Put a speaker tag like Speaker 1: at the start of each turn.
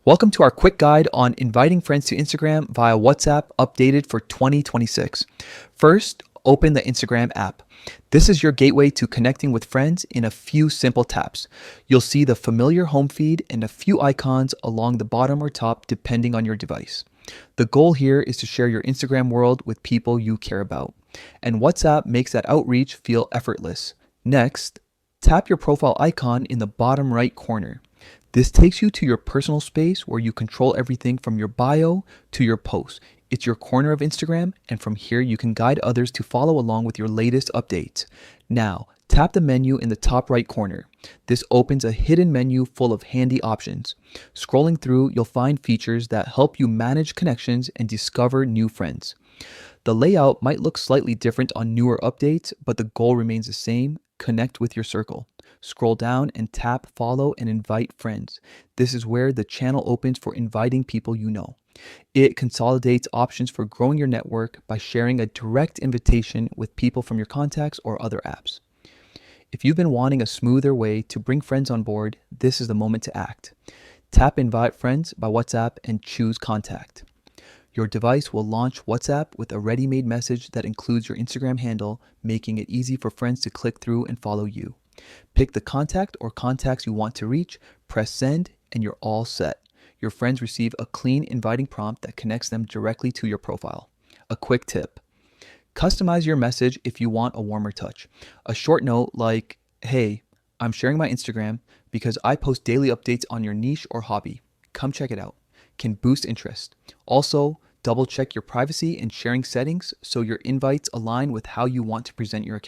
Speaker 1: Welcome to our quick guide on inviting friends to Instagram via WhatsApp updated for 2026. First, open the Instagram app. This is your gateway to connecting with friends in a few simple taps. You'll see the familiar home feed and a few icons along the bottom or top depending on your device. The goal here is to share your Instagram world with people you care about. And WhatsApp makes that outreach feel effortless. Next, tap your profile icon in the bottom right corner. This takes you to your personal space where you control everything from your bio to your posts. It's your corner of Instagram, and from here you can guide others to follow along with your latest updates. Now, tap the menu in the top right corner. This opens a hidden menu full of handy options. Scrolling through, you'll find features that help you manage connections and discover new friends. The layout might look slightly different on newer updates, but the goal remains the same: connect with your circle. Scroll down and tap follow and invite friends. This is where the channel opens for inviting people you know. It consolidates options for growing your network by sharing a direct invitation with people from your contacts or other apps. If you've been wanting a smoother way to bring friends on board, this is the moment to act. Tap invite friends by WhatsApp and choose contact. Your device will launch WhatsApp with a ready-made message that includes your Instagram handle, making it easy for friends to click through and follow you. Pick the contact or contacts you want to reach, press send, and you're all set. Your friends receive a clean inviting prompt that connects them directly to your profile. A quick tip: customize your message if you want a warmer touch. A short note like, "Hey, I'm sharing my Instagram because I post daily updates on your niche or hobby. Come check it out," can boost interest. Also, double check your privacy and sharing settings so your invites align with how you want to present your account.